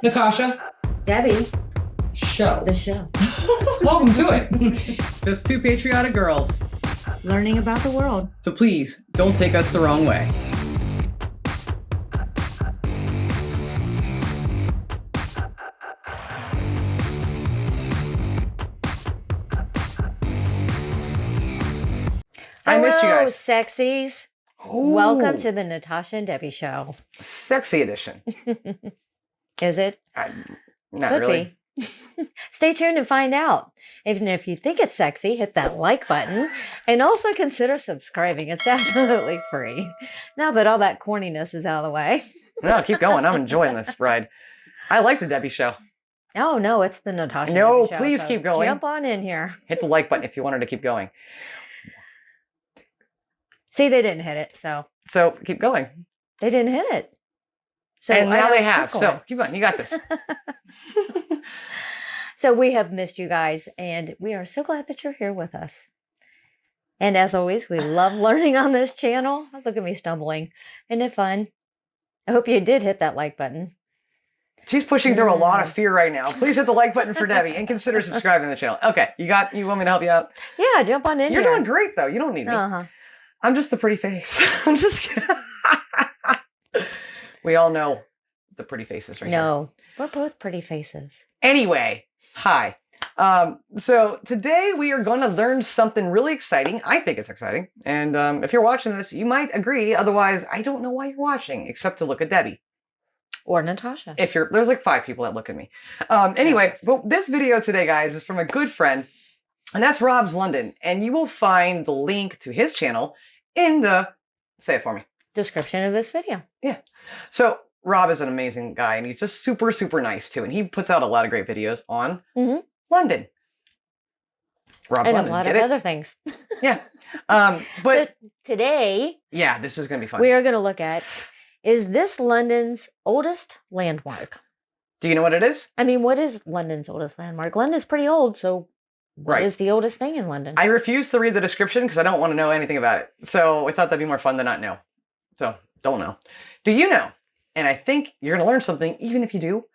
Natasha, Debbie, show. the show. Welcome to it. Just two patriotic girls. Learning about the world. So please, don't take us the wrong way. I missed you guys. Sexies. Ooh, Welcome to the Natasha and Debbie show. sexy edition. Is it? Not Could really. be. Stay tuned and find out. Even if you think it's sexy, hit that like button and also consider subscribing. It's absolutely free. Now that all that corniness is out of the way. No, keep going. I'm enjoying this ride. I like the Debbie show. Oh, no, it's the Natasha and No, Debbie show. please So keep going. Jump on in here. Hit the like button if you wanted to keep going. See, they didn't hit it, so So keep going. they didn't hit it. So And I now they keep have. going. So keep going. You got this. So we have missed you guys, and we are so glad that you're here with us. And as always, we love learning on this channel. Look at me stumbling. Isn't it fun? I hope you did hit that like button. She's pushing through a lot of fear right now. Please hit the like button for Debbie and consider subscribing to the channel. Okay, you want me to help you out? Yeah, jump on in You're here. doing great though. You don't need me. Uh-huh. I'm just the pretty face. I'm just kidding. We all know the pretty faces right here. No, we're both pretty faces. Anyway, hi. So today we are going to learn something really exciting. I think it's exciting. And if you're watching this, you might agree. Otherwise, I don't know why you're watching, except to look at Debbie. Or Natasha. There's like 5 people that look at me. Anyway, but this video today, guys, is from a good friend, and that's Rob's London. And you will find the link to his channel in the, say it for me. Description of this video. Yeah. So Rob is an amazing guy, and he's just super, super nice too. And he puts out a lot of great videos on London. Rob's And London. a lot Get of it? other things. Yeah. But So today, yeah, this is going to be fun. we are going to look at, is this London's oldest landmark? Do you know what it is? I mean, what is London's oldest landmark? London's pretty old, so what Right. is the oldest thing in London? I refuse to read the description because I don't want to know anything about it. So I thought that'd be more fun to not know. So don't know. Do you know? And I think you're going to learn something, even if you do.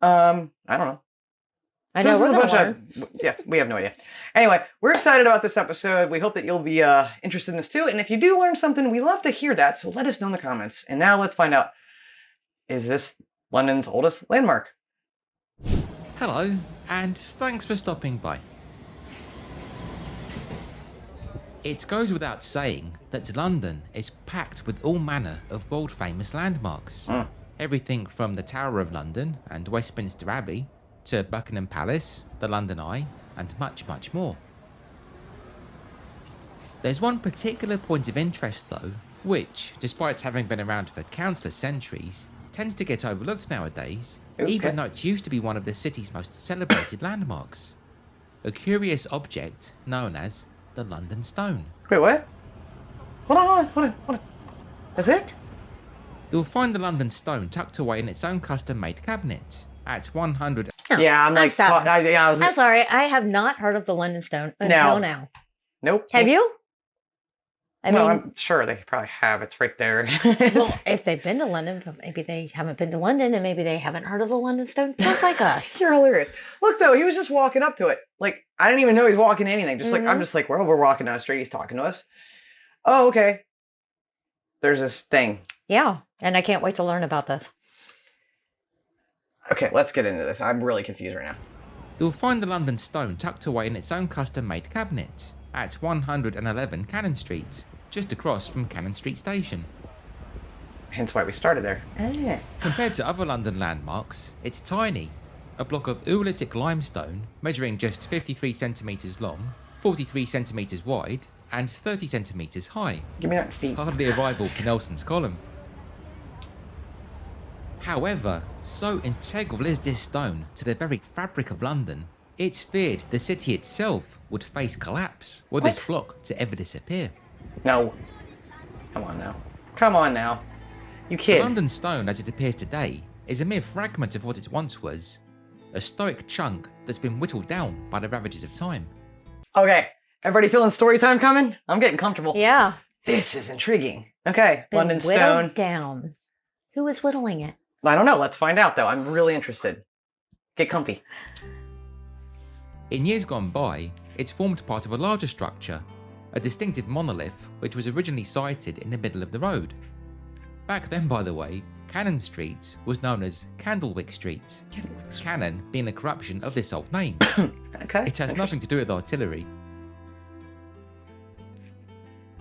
I don't know. I So know this we're is a going to bunch learn. yeah, we have no idea. Anyway, we're excited about this episode. We hope that you'll be interested in this too. And if you do learn something, we love to hear that. So let us know in the comments. And now let's find out, is this London's oldest landmark? Hello, and thanks for stopping by. It goes without saying that London is packed with all manner of world-famous landmarks. Everything from the Tower of London and Westminster Abbey to Buckingham Palace, the London Eye, and much, much more. There's one particular point of interest though, which, despite having been around for countless centuries, tends to get overlooked nowadays, even though it used to be one of the city's most celebrated landmarks. A curious object known as the London Stone. Wait, what? Hold on. That's it? You'll find the London Stone tucked away in its own custom-made cabinet at 100. Yeah, I'm like, stopping. I was, I'm sorry, I have not heard of the London Stone until now. nope. Have you? I No, mean, I'm sure they probably have. It's right there. well, if they've been to London, but maybe they haven't been to London, and maybe they haven't heard of the London Stone, just like us. You're hilarious. Look, though, he was just walking up to it. Like, I didn't even know he was walking anything. Just like, I'm just like, well, we're walking down the street. He's talking to us. Oh, okay. There's this thing. Yeah, and I can't wait to learn about this. Okay, let's get into this. I'm really confused right now. You'll find the London Stone tucked away in its own custom-made cabinet at 111 Cannon Street, just across from Cannon Street Station. Hence why we started there. Compared to other London landmarks, it's tiny. A block of oolitic limestone measuring just 53 centimetres long, 43 centimetres wide, and 30 centimetres high. Give me that feet. Hardly a rival to Nelson's Column. However, so integral is this stone to the very fabric of London, it's feared the city itself would face collapse were this block to ever disappear. No. Come on now. Come on now. You The kid. London Stone as it appears today is a mere fragment of what it once was, a stoic chunk that's been whittled down by the ravages of time. Okay. Everybody feeling story time coming? I'm getting comfortable. Yeah. This is intriguing. Okay. Been London whittled Stone. down. Who was whittling it? I don't know. Let's find out, though. I'm really interested. Get comfy. In years gone by, it's formed part of a larger structure, a distinctive monolith which was originally sited in the middle of the road. Back then, by the way, Cannon Street was known as Candlewick Street, Cannon being a corruption of this old name. Okay. It has nothing to do with artillery.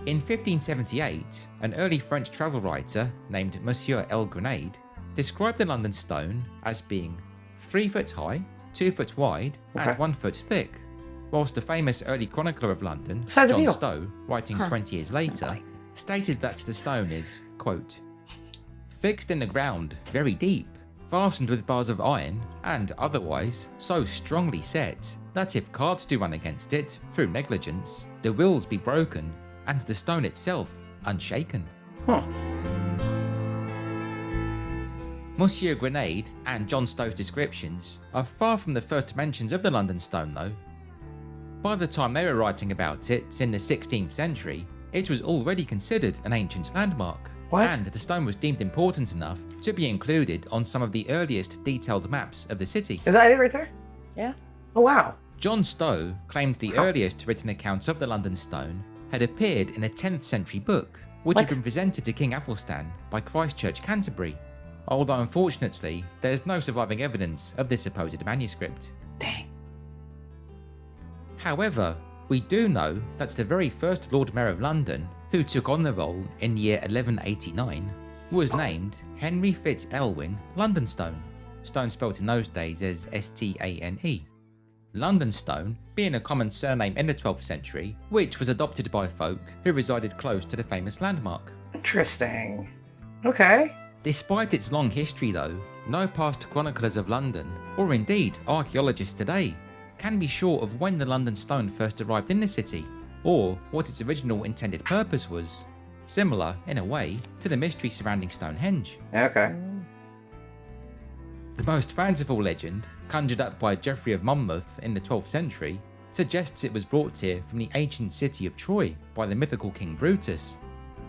In 1578, an early French travel writer named Monsieur L. Grenade described the London stone as being 3 foot high, 2 foot wide, and 1 foot thick, whilst the famous early chronicler of London, Size of John you. Stowe, writing 20 years later, stated that the stone is, quote, fixed in the ground, very deep, fastened with bars of iron, and otherwise so strongly set that if carts do run against it through negligence, the wheels be broken, and the stone itself unshaken. Huh. Monsieur Grenade and John Stowe's descriptions are far from the first mentions of the London stone, though. By the time they were writing about it in the 16th century, it was already considered an ancient landmark. What? And the stone was deemed important enough to be included on some of the earliest detailed maps of the city. Is that it right there? Yeah. Oh, wow. John Stowe claimed the earliest written accounts of the London stone had appeared in a 10th century book, which had been presented to King Athelstan by Christchurch, Canterbury, although unfortunately there's no surviving evidence of this supposed manuscript. Dang. However, we do know that the very first Lord Mayor of London, who took on the role in the year 1189, was named Henry Fitz Elwyn Londonstone, stone spelt in those days as Stane. Londonstone being a common surname in the 12th century, which was adopted by folk who resided close to the famous landmark. Interesting. Okay. Despite its long history though, no past chroniclers of London, or indeed archaeologists today, can be sure of when the London stone first arrived in the city, or what its original intended purpose was, similar, in a way, to the mystery surrounding Stonehenge. Okay. The most fanciful legend, conjured up by Geoffrey of Monmouth in the 12th century, suggests it was brought here from the ancient city of Troy by the mythical King Brutus,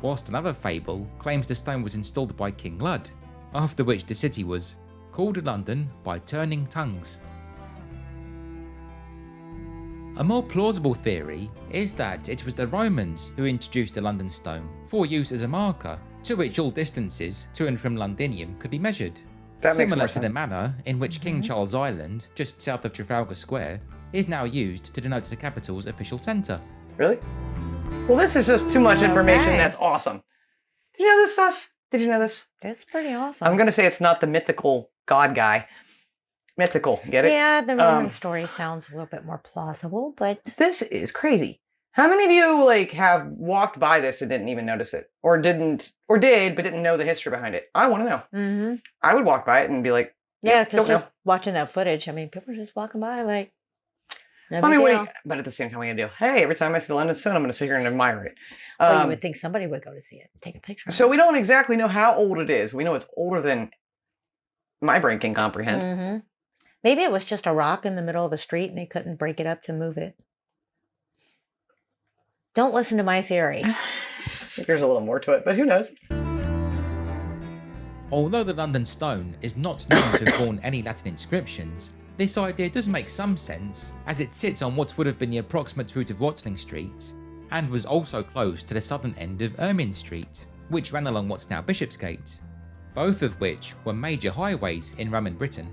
whilst another fable claims the stone was installed by King Lud, after which the city was called London by turning tongues. A more plausible theory is that it was the Romans who introduced the London stone for use as a marker to which all distances to and from Londinium could be measured, That makes similar more to the sense. manner in which King Charles Island, just south of Trafalgar Square, is now used to denote the capital's official centre. Really? Well, this is just too much information. Okay. That's awesome. Did you know this stuff? Did you know this? That's pretty awesome. I'm going to say it's not the mythical god guy. Mythical, get it? Yeah, the Roman story sounds a little bit more plausible, but This is crazy. How many of you have walked by this and didn't even notice it, or did but didn't know the history behind it? I want to know. I would walk by it and be like, yeah, don't because know. just watching that footage, I mean, people are just walking by like, no I big mean, deal. but at the same time, what are you gonna do? Hey, every time I see the London Stone, I'm gonna sit here and admire it. Well, you would think somebody would go to see it, take a picture. So we don't exactly know how old it is. We know it's older than my brain can comprehend. Maybe it was just a rock in the middle of the street and they couldn't break it up to move it. Don't listen to my theory. I think there's a little more to it, but who knows? Although the London stone is not known to have borne any Latin inscriptions, this idea does make some sense, as it sits on what would have been the approximate route of Watling Street, and was also close to the southern end of Ermine Street, which ran along what's now Bishopsgate, both of which were major highways in Roman Britain.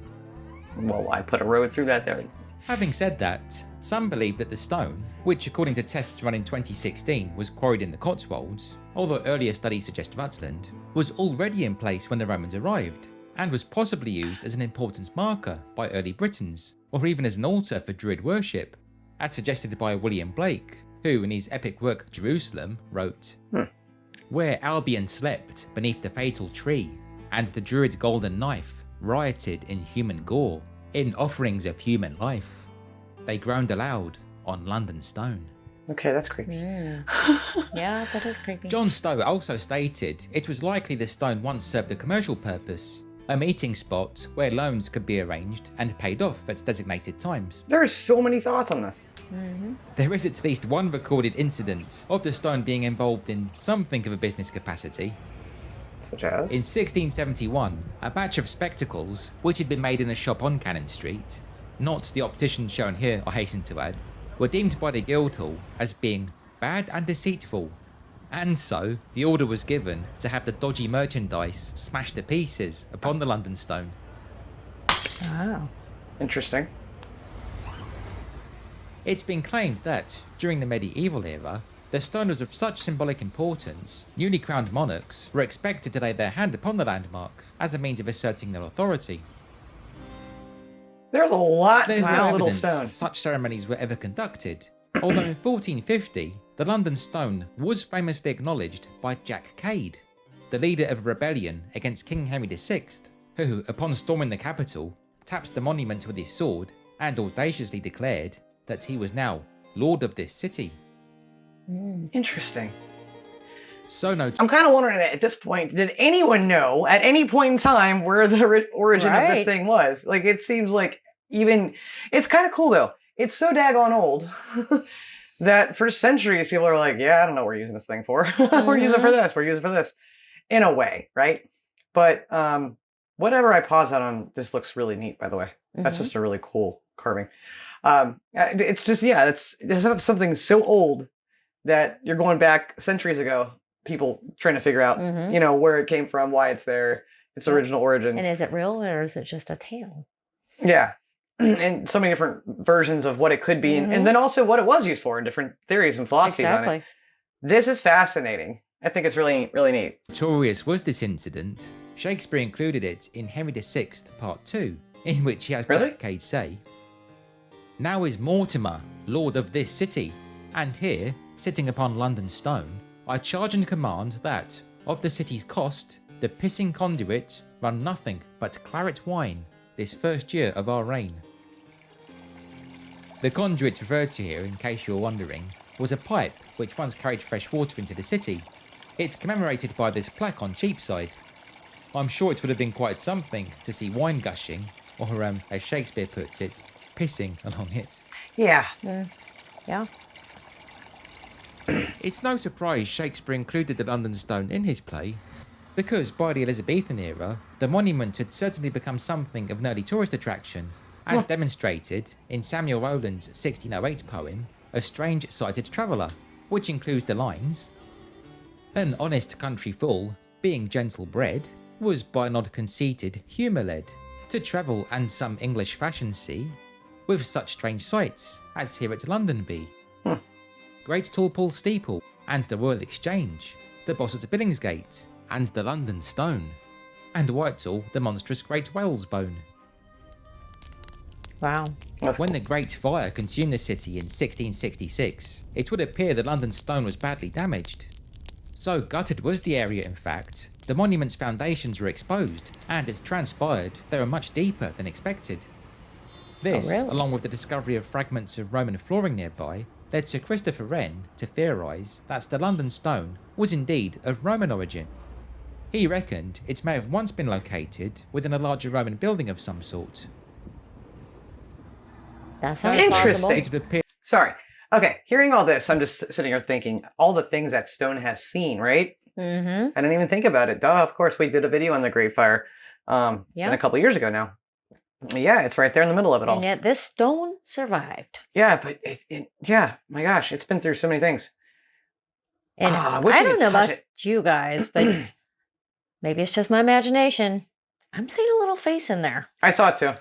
Well, I put a road through that there. Having said that, some believe that the stone, which according to tests run in 2016 was quarried in the Cotswolds, although earlier studies suggest Rutland, was already in place when the Romans arrived, and was possibly used as an importance marker by early Britons, or even as an altar for Druid worship, as suggested by William Blake, who in his epic work Jerusalem wrote, "Where Albion slept beneath the fatal tree, and the Druid's golden knife rioted in human gore, in offerings of human life. They groaned aloud on London stone." Okay, that's creepy. Yeah, that is creepy. John Stowe also stated it was likely the stone once served a commercial purpose, a meeting spot where loans could be arranged and paid off at designated times. There's so many thoughts on this. There is at least one recorded incident of the stone being involved in something of a business capacity. Such as? In 1671, a batch of spectacles, which had been made in a shop on Cannon Street, not the optician shown here, I hasten to add, were deemed by the Guildhall as being bad and deceitful, and so the order was given to have the dodgy merchandise smashed to pieces upon the London Stone. Oh. Interesting. It's been claimed that, during the medieval era, the stone was of such symbolic importance, newly crowned monarchs were expected to lay their hand upon the landmark as a means of asserting their authority. There's a lot There's to no this little evidence stone. such ceremonies were ever conducted, although in 1450, the London Stone was famously acknowledged by Jack Cade, the leader of a rebellion against King Henry VI, who, upon storming the capital, tapped the monument with his sword and audaciously declared that he was now lord of this city. Interesting. So no, I'm kind of wondering at this point, did anyone know at any point in time where the origin of this Right. thing was? Like, it seems like even, it's kind of cool though. It's so daggone old that for centuries people are like, yeah, I don't know what we're using this thing for. We're using it for this, we're using it for this. In a way, right? But whatever I pause that on, this looks really neat, by the way. That's just a really cool carving. It's just, yeah, there's something so old that you're going back centuries ago, people trying to figure out, you know, where it came from, why it's there, its original origin. And is it real or is it just a tale? Yeah. And so many different versions of what it could be, and then also what it was used for, and different theories and philosophies on it. This is fascinating. I think it's really, really neat. notorious was this incident, Shakespeare included it in Henry VI Part 2, in which he has Really? Jack Cade say, "Now is Mortimer, lord of this city, and here, sitting upon London Stone, I charge and command that, of the city's cost, the pissing conduit run nothing but claret wine, this first year of our reign." The conduit referred to here, in case you were wondering, was a pipe which once carried fresh water into the city. It's commemorated by this plaque on Cheapside. I'm sure it would have been quite something to see wine gushing, or as Shakespeare puts it, pissing along it. Yeah. Yeah. It's no surprise Shakespeare included the London Stone in his play, because by the Elizabethan era, the monument had certainly become something of an early tourist attraction, as demonstrated in Samuel Rowland's 1608 poem, A Strange Sighted Traveller, which includes the lines, "An honest country fool, being gentle bred, was by not conceited humour led, to travel and some English fashion see, with such strange sights as here at London be. Great Tall Paul Steeple, and the Royal Exchange, the Boss at Billingsgate, and the London Stone, and Whitehall the monstrous Great Whale's Bone." Wow. When the Great Fire consumed the city in 1666, it would appear the London Stone was badly damaged. So gutted was the area, in fact, the monument's foundations were exposed, and it transpired they were much deeper than expected. This, really? along with the discovery of fragments of Roman flooring nearby, led Sir Christopher Wren to theorise that the London Stone was indeed of Roman origin. He reckoned it may have once been located within a larger Roman building of some sort. That sounds Interesting. plausible. It would appear Sorry. Okay, hearing all this, I'm just sitting here thinking all the things that stone has seen, right? I didn't even think about it. Duh, of course, we did a video on the Great Fire. It's been a couple years ago now. Yeah, it's right there in the middle of it all. And yet this stone survived. Yeah, but yeah, my gosh, it's been through so many things. And I wish I I don't could know touch about it. you guys, but maybe it's just my imagination. I'm seeing a little face in there. I saw it too.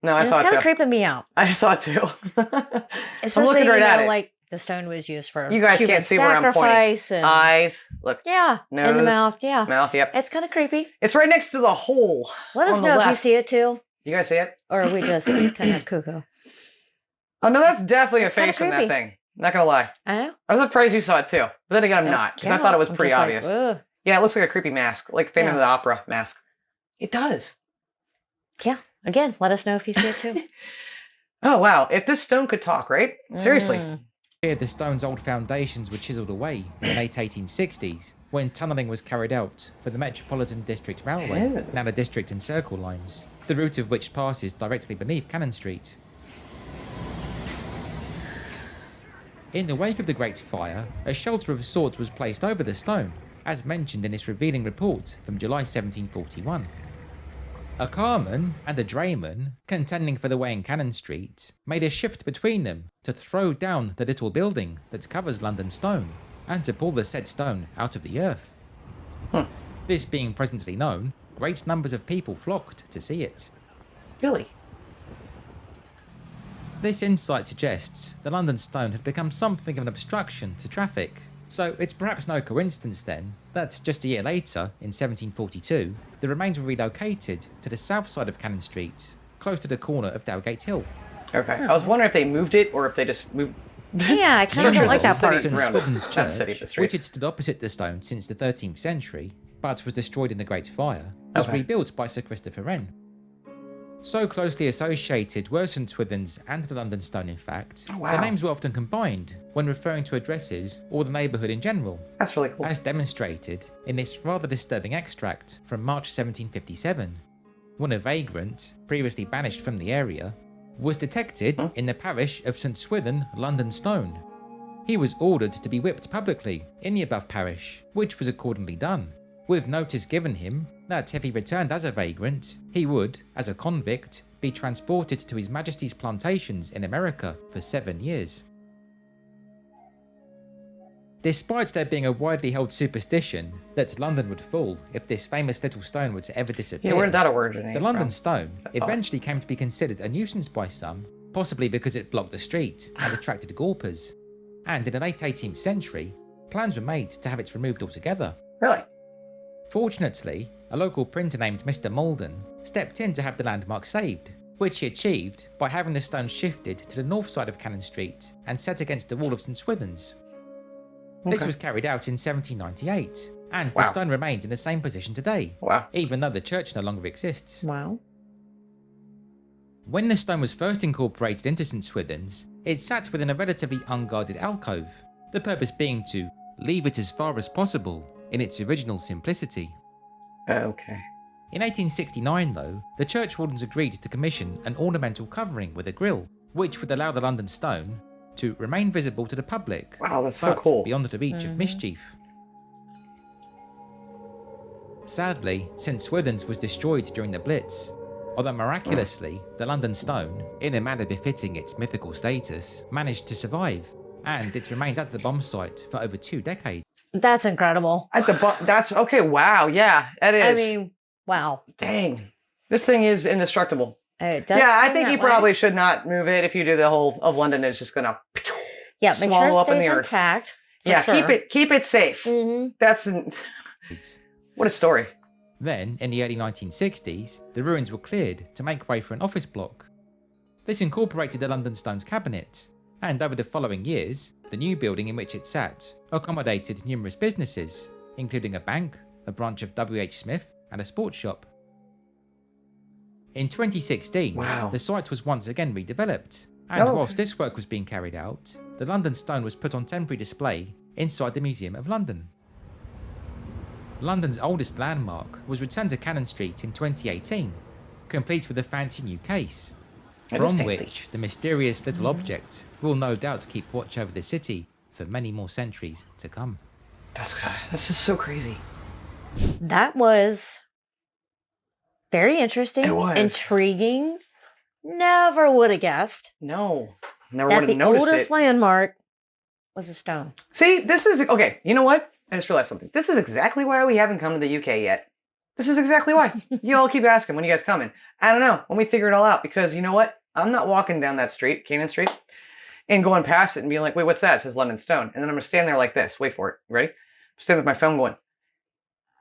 No, I And saw it's it kind too. of creeping me out. I saw it too. Especially, looking right at it. like the stone was used for You guys human can't see where I'm pointing. sacrifice and Eyes, look, yeah, in the nose, mouth. Yeah, mouth, yep. it's kind of creepy. It's right next to the hole. Let us on the know if you left. see it too, You guys see it? or are we just kind of cuckoo? Oh no, that's definitely It's a kinda face in that creepy. thing. Not gonna lie. I know. I was surprised you saw it too. But then again, I'm not, because I thought it was I'm pretty just like, obvious. ugh. Yeah, it looks like a creepy mask, like Phantom Yeah. of the Opera mask. It does. Yeah. Again, let us know if you see it too. Oh wow, if this stone could talk, right? Seriously. here the stone's old foundations were chiselled away in the late 1860s, when tunnelling was carried out for the Metropolitan District Railway, Yeah. now the District and Circle lines, the route of which passes directly beneath Cannon Street. In the wake of the Great Fire, a shelter of sorts was placed over the stone, as mentioned in its revealing report from July 1741. A carman and a drayman, contending for the way in Cannon Street, made a shift between them to throw down the little building that covers London Stone, and to pull the said stone out of the earth. This being presently known, great numbers of people flocked to see it. Really? This insight suggests the London Stone had become something of an obstruction to traffic, so it's perhaps no coincidence then that just a year later, in 1742, the remains were relocated to the south side of Cannon Street, close to the corner of Dowgate Hill. Okay. I was wondering if they moved it or if they just moved... Yeah, I kind of don't like that part. St. Swithin's That city, Church, the street. which had stood opposite the stone since the 13th century, but was destroyed in the Great Fire, was rebuilt by Sir Christopher Wren. So closely associated were St. Swithin's and the London Stone, in fact, their names were often combined when referring to addresses or the neighbourhood in general. That's really cool. As demonstrated in this rather disturbing extract from March 1757, when a vagrant, previously banished from the area, was detected in the parish of St. Swithin, London Stone. He was ordered to be whipped publicly in the above parish, which was accordingly done, with notice given him that if he returned as a vagrant, he would, as a convict, be transported to His Majesty's plantations in America for 7 years. Despite there being a widely held superstition that London would fall if this famous little stone were to ever disappear, Yeah, where did that originate the London from? Stone eventually came to be considered a nuisance by some, possibly because it blocked the street and attracted gawpers. And in the late 18th century, plans were made to have it removed altogether. Really? Fortunately, a local printer named Mr. Malden stepped in to have the landmark saved, which he achieved by having the stone shifted to the north side of Cannon Street and set against the wall of St. Swithin's. This was carried out in 1798, and the stone remains in the same position today, even though the church no longer exists. Wow. When the stone was first incorporated into St. Swithin's, it sat within a relatively unguarded alcove, the purpose being to leave it as far as possible in its original simplicity. Okay. In 1869 though, the church wardens agreed to commission an ornamental covering with a grille, which would allow the London Stone to remain visible to the public, Wow, that's so but cool. beyond the reach of mischief. Sadly, St. Swithin's was destroyed during the Blitz, although miraculously, the London Stone, in a manner befitting its mythical status, managed to survive, and it remained at the bomb site for over 2 decades. That's incredible. At the that's okay. Wow. Yeah, that is. I mean, wow. Dang. This thing is indestructible. It does Yeah, I seem think that you way. probably should not move it. If you do, the whole of London is just gonna make sure swallow it up in stays the earth. intact. for Yeah, sure. keep it safe. Mhm. That's what a story. Then, in the early 1960s, the ruins were cleared to make way for an office block. This incorporated the London Stone's cabinet, and over the following years, the new building in which it sat accommodated numerous businesses, including a bank, a branch of W.H. Smith, and a sports shop. In 2016, the site was once again redeveloped, and whilst this work was being carried out, the London Stone was put on temporary display inside the Museum of London. London's oldest landmark was returned to Cannon Street in 2018, complete with a fancy new case, from which the mysterious little object will no doubt keep watch over the city for many more centuries to come. This is so crazy. That was very interesting. It was. Intriguing. Never would have guessed No, never that would the have noticed oldest it. landmark was a stone. See, this is okay. You know what? I just realized something. This is exactly why we haven't come to the UK yet. This is exactly why. You all keep asking, when you guys coming? I don't know. When we figure it all out, because you know what? I'm not walking down that street, Cannon Street, and going past it and being like, wait, what's that? It says London Stone. And then I'm going to stand there like this. Wait for it. You ready? I'm standing with my phone going,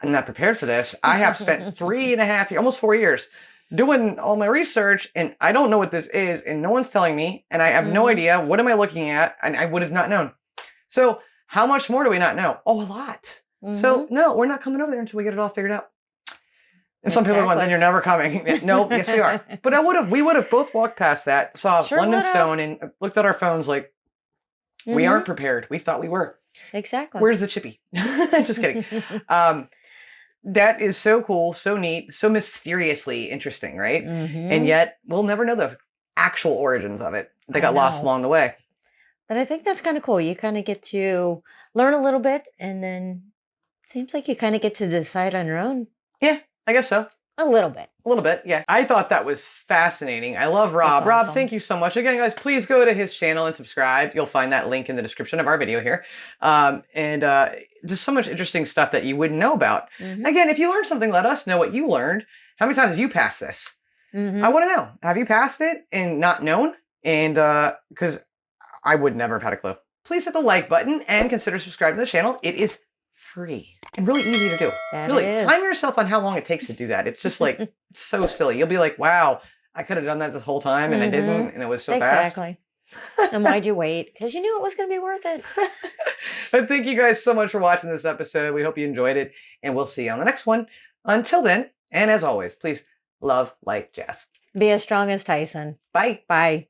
I'm not prepared for this. I have spent 3.5 years, almost 4 years, doing all my research, and I don't know what this is, and no one's telling me, and I have no idea. What am I looking at? And I would have not known. So how much more do we not know? Oh, a lot. So no, we're not coming over there until we get it all figured out. And some people are going, then you're never coming. No, yes, we are. But we would have both walked past that, saw London Stone, and looked at our phones like, we aren't prepared. We thought we were. Exactly. Where's the chippy? Just kidding. That is so cool, so neat, so mysteriously interesting, right? And yet, we'll never know the actual origins of it. They got lost along the way. But I think that's kind of cool. You kind of get to learn a little bit and then Seems like you kind of get to decide on your own Yeah, I guess so. a little bit. A little bit, yeah. I thought that was fascinating. I love Rob. That's Rob, awesome. thank you so much. Again, guys, please go to his channel and subscribe. You'll find that link in the description of our video here. Just so much interesting stuff that you wouldn't know about. Again, if you learned something, let us know what you learned. How many times have you passed this? I want to know. Have you passed it and not known? And because I would never have had a clue. Please hit the like button and consider subscribing to the channel. It is free and really easy to do. That Really, is. time yourself on how long it takes to do that. It's just like so silly. You'll be like, wow, I could have done that this whole time and I didn't, and it was so fast. Exactly. And why'd you wait? Because you knew it was going to be worth it. But thank you guys so much for watching this episode. We hope you enjoyed it, and we'll see you on the next one. Until then, and as always, please love, like, jazz. Be as strong as Tyson. Bye. Bye.